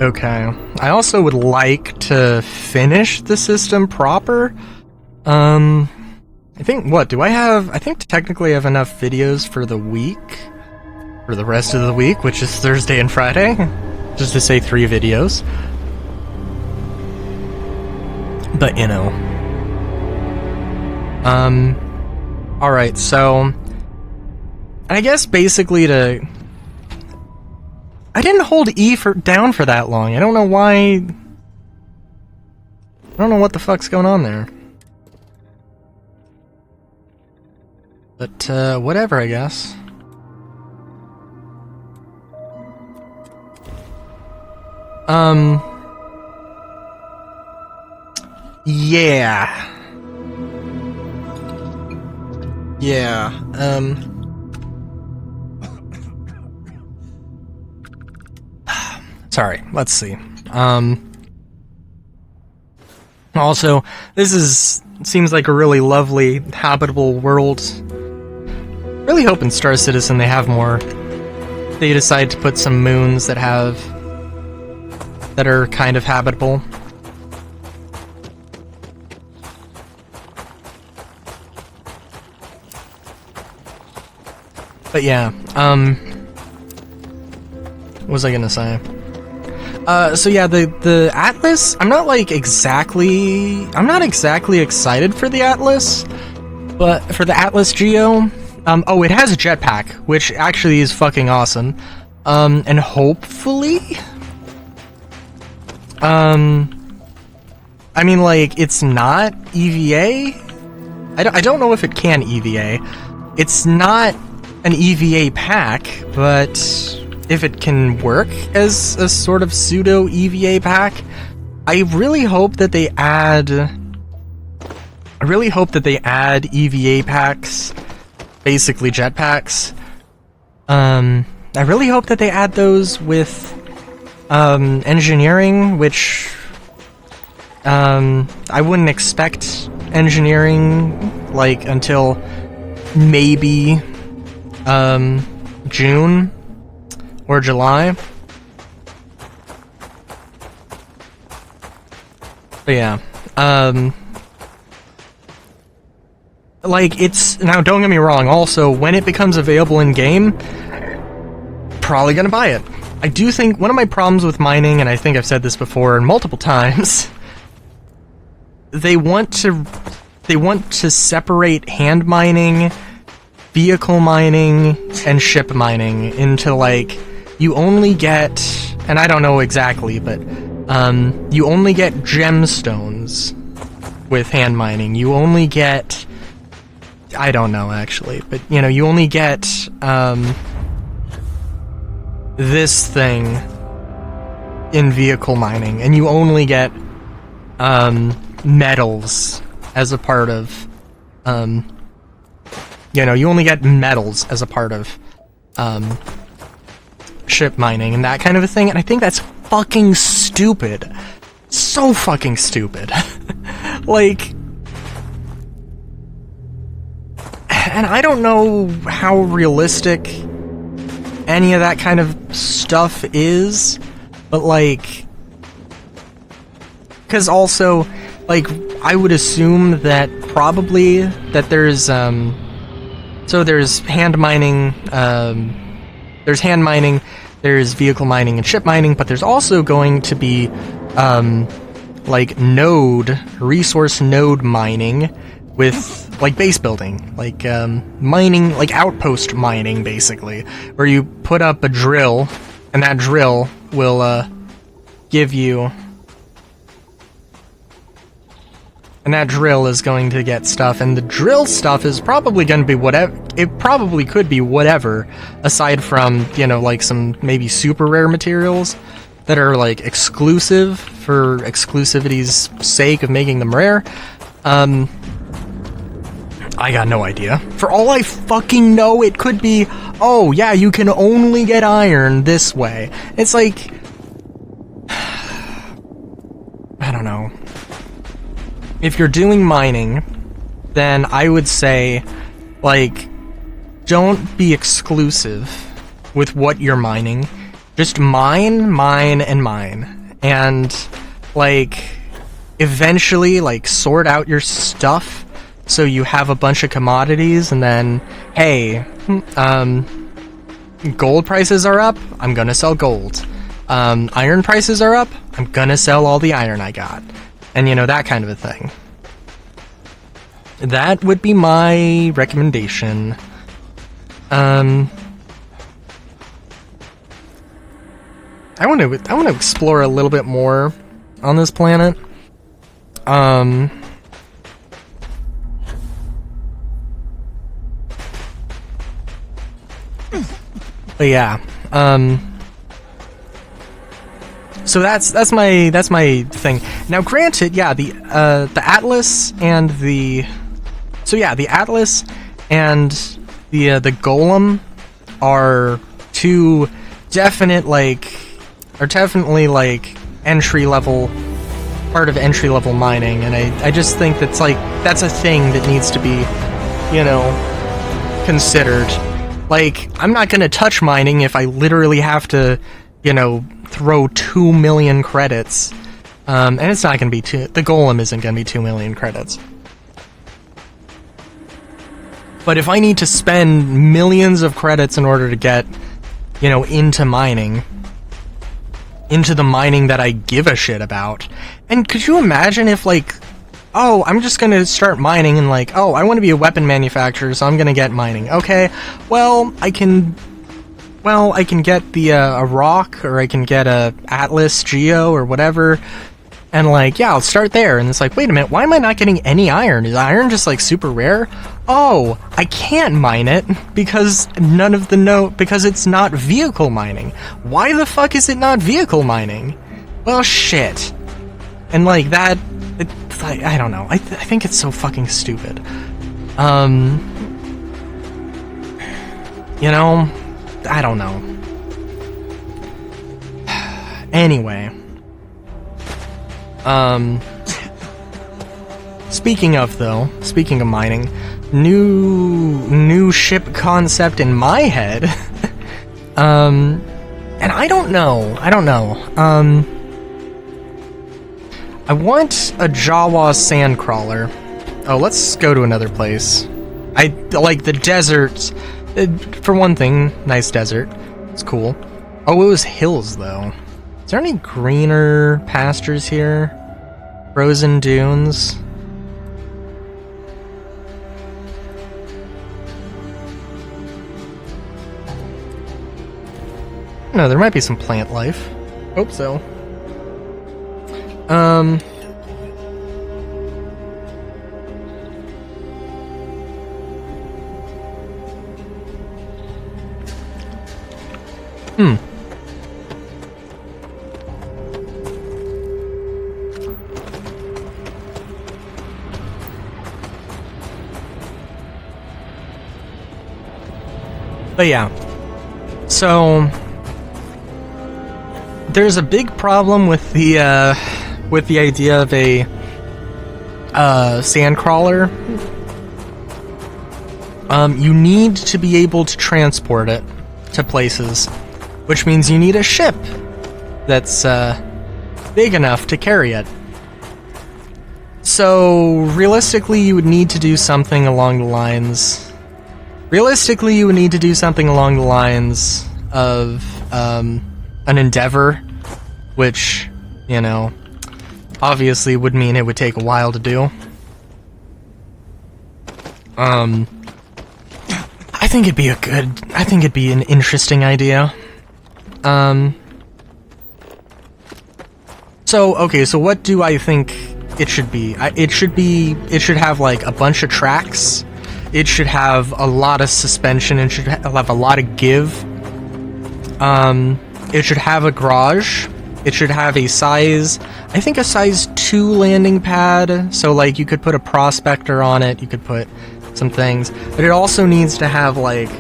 Okay. I also would like to finish the system proper. I think, I think technically I have enough videos for the week. For the rest of the week, which is Thursday and Friday. Just to say 3 videos. But, you know. Alright, so... I guess basically to... I didn't hold E down for that long. I don't know why... I don't know what the fuck's going on there. But, whatever, I guess. Yeah. Yeah, sorry, let's see. Also, this seems like a really lovely, habitable world. Really hope in Star Citizen they have more. They decide to put some moons that are kind of habitable. But yeah, what was I gonna say? So yeah, the Atlas, I'm not exactly excited for the Atlas, but for the Atlas Geo, oh, it has a jetpack, which actually is fucking awesome, and hopefully, I mean, it's not EVA, I don't know if it can EVA, it's not an EVA pack, but if it can work as a sort of pseudo EVA pack, I really hope that they add EVA packs, basically jetpacks. I really hope that they add those with engineering, which I wouldn't expect engineering until maybe June or July. But yeah, it's, now don't get me wrong, also, when it becomes available in game, probably gonna buy it. I do think one of my problems with mining, and I think I've said this before multiple times, they want to separate hand mining, vehicle mining, and ship mining into you only get, and I don't know exactly, but you only get gemstones with hand mining. You only get, I don't know actually, but you only get this thing in vehicle mining, and you only get metals as a part of you only get metals as a part of ship mining and that kind of a thing, and I think that's fucking stupid. So fucking stupid. And I don't know how realistic any of that kind of stuff is, but because also, I would assume that probably that there's, so there's hand mining, there's vehicle mining and ship mining, but there's also going to be, resource node mining with, base building, mining, outpost mining, basically, where you put up a drill, and that drill will, give you... And that drill is going to get stuff, and the drill stuff is probably going to be whatever, it probably could be whatever, aside from, some maybe super rare materials that are, exclusive for exclusivity's sake of making them rare. I got no idea. For all I fucking know, it could be, oh yeah, you can only get iron this way. It's I don't know. If you're doing mining, then I would say, don't be exclusive with what you're mining. Just mine, and mine. And, like, eventually, like, sort out your stuff so you have a bunch of commodities, and then, hey, gold prices are up, I'm gonna sell gold. Iron prices are up, I'm gonna sell all the iron I got. And, you know, that kind of a thing. That would be my recommendation. I want to explore a little bit more on this planet. But yeah. So that's my thing. Now, granted, yeah, the Atlas and the Atlas and the Golem are two definitely like entry level, part of entry level mining, and I just think that's a thing that needs to be, you know, considered. Like, I'm not gonna touch mining if I literally have to, you know, throw 2 million credits, and it's not gonna be the Golem isn't gonna be 2 million credits. But if I need to spend millions of credits in order to get, you know, into mining, into the mining that I give a shit about, and could you imagine if, like, oh, I'm just gonna start mining and, like, oh, I want to be a weapon manufacturer, so I'm gonna get mining. Okay, well, I can get the a rock, or I can get a Atlas Geo or whatever, and, like, yeah, I'll start there. And it's like, wait a minute, why am I not getting any iron? Is iron just, like, super rare? Oh, I can't mine it because because it's not vehicle mining. Why the fuck is it not vehicle mining? Well, shit. And, like, that, it's like, I don't know. I think it's so fucking stupid. You know, I don't know. Anyway. Speaking of mining, new ship concept in my head. And I don't know. I want a Jawa sandcrawler. Oh, let's go to another place. I like the desert. For one thing, nice desert. It's cool. Oh, it was hills, though. Is there any greener pastures here? Frozen dunes? No, there might be some plant life. Hope so. But yeah, so there's a big problem with the idea of a sandcrawler. You need to be able to transport it to places, which means you need a ship that's big enough to carry it. So realistically, you would need to do something along the lines. Of an Endeavor, which, you know, obviously would mean it would take a while to do. I think it'd be an interesting idea. So what do I think it should be? It should have, like, a bunch of tracks. It should have a lot of suspension. It should have a lot of give. It should have a garage. It should have a size 2 landing pad. So, like, you could put a prospector on it. You could put some things. But it also needs to have, like,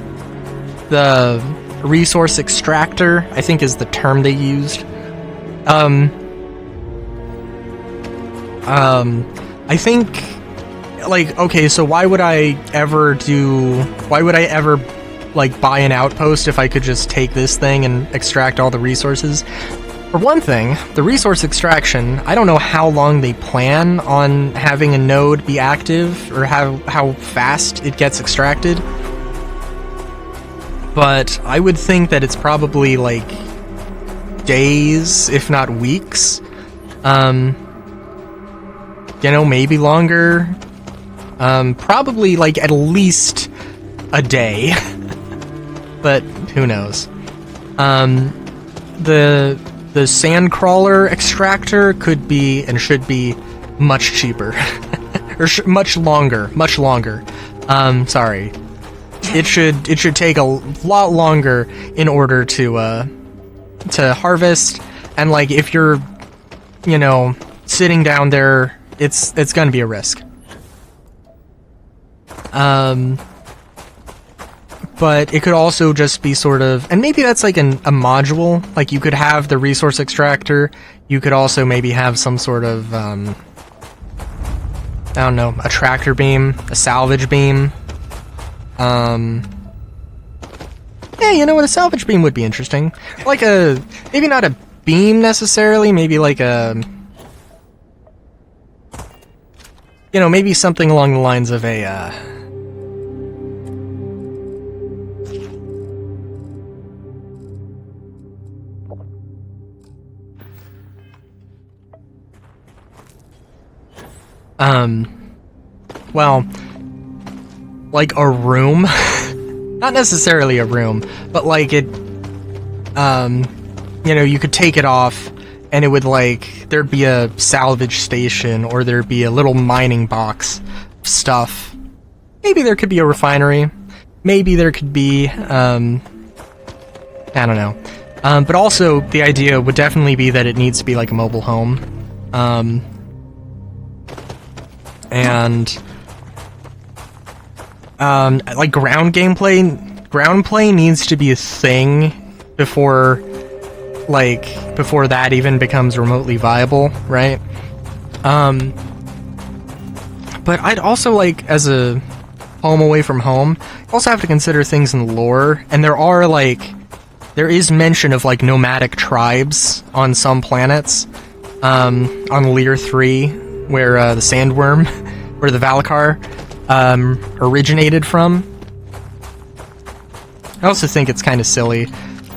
the resource extractor, I think is the term they used. I think, like, okay, so why would I ever like, buy an outpost if I could just take this thing and extract all the resources. For one thing, the resource extraction, I don't know how long they plan on having a node be active, or how fast it gets extracted. But I would think that it's probably, like, days, if not weeks. You know, maybe longer. Probably, like, at least a day. But who knows? The sandcrawler extractor could be and should be much cheaper. Or much longer. Sorry. It should take a lot longer in order to harvest, and, like, if you're, you know, sitting down there, it's gonna be a risk. But it could also just be sort of, and maybe that's like a module, like you could have the resource extractor, you could also maybe have some sort of, I don't know, a tractor beam, a salvage beam. Yeah, you know what, a salvage beam would be interesting. Like maybe not a beam necessarily, maybe like a, you know, maybe something along the lines of a, well, like a room. Not necessarily a room, but like it, you know, you could take it off and it would, like, there'd be a salvage station, or there'd be a little mining box of stuff. Maybe there could be a refinery. Maybe there could be, I don't know. But also, the idea would definitely be that it needs to be like a mobile home. And like ground play needs to be a thing before that even becomes remotely viable, right? But I'd also, like, as a home away from home, also have to consider things in the lore, and there is mention of, like, nomadic tribes on some planets, on Lear 3, where the sandworm, where the Valakar originated from. I also think it's kind of silly.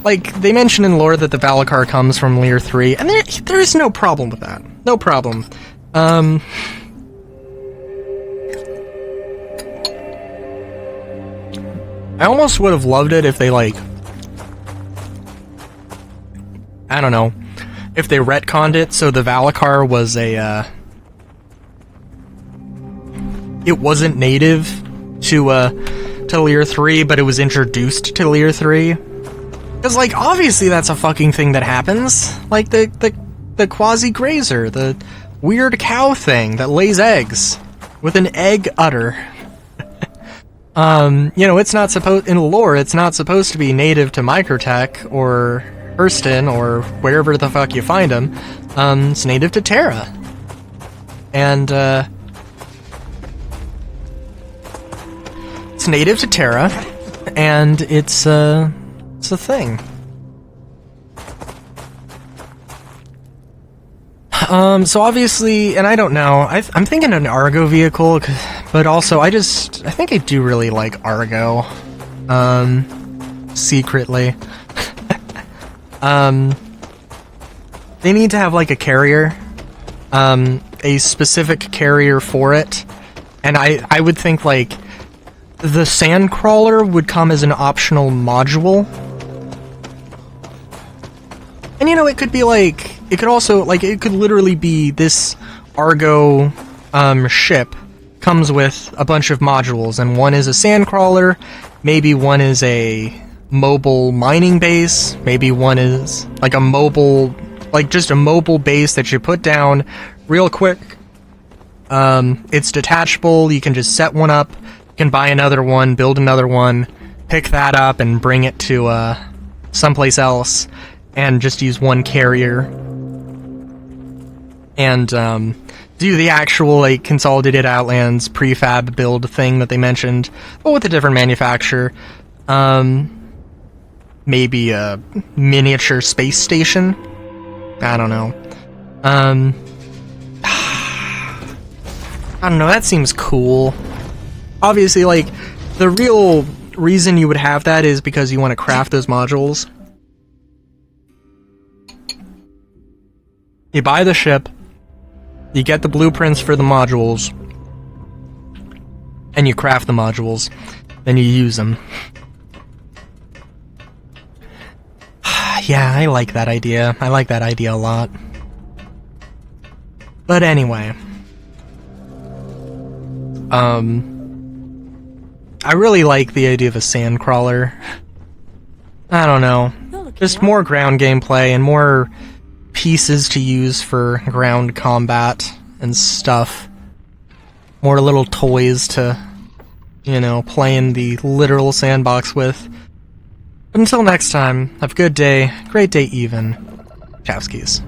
Like, they mention in lore that the Valakar comes from Lear 3, and there is no problem with that. No problem. I almost would have loved it if they, like, I don't know, if they retconned it so the Valakar was it wasn't native to Lear 3, but it was introduced to Lear 3. Because, like, obviously that's a fucking thing that happens. Like, the quasi-grazer, the weird cow thing that lays eggs with an egg udder. You know, it's not supposed, in lore, it's not supposed to be native to Microtech or Hurston or wherever the fuck you find them. It's native to Terra. And, it's native to Terra, and it's a thing. So obviously, and I don't know, I'm thinking an Argo vehicle, but also I think I do really like Argo, secretly. They need to have, like, a carrier, a specific carrier for it, and I would think, like, the Sandcrawler would come as an optional module. And, you know, it could be, like, it could also, like, it could literally be this Argo, ship comes with a bunch of modules, and one is a Sandcrawler, maybe one is a mobile mining base, maybe one is, like, a mobile, like, just a mobile base that you put down real quick. It's detachable, you can just set one up, you can buy another one, build another one, pick that up and bring it to someplace else, and just use one carrier. And do the actual, like, Consolidated Outlands prefab build thing that they mentioned, but with a different manufacturer. Maybe a miniature space station? I don't know. I don't know, that seems cool. Obviously, like, the real reason you would have that is because you want to craft those modules. You buy the ship, you get the blueprints for the modules, and you craft the modules, then you use them. Yeah, I like that idea. I like that idea a lot. But anyway. I really like the idea of a sand crawler. I don't know. Just more ground gameplay and more pieces to use for ground combat and stuff. More little toys to, you know, play in the literal sandbox with. But until next time, have a good day, great day even. Chowskis.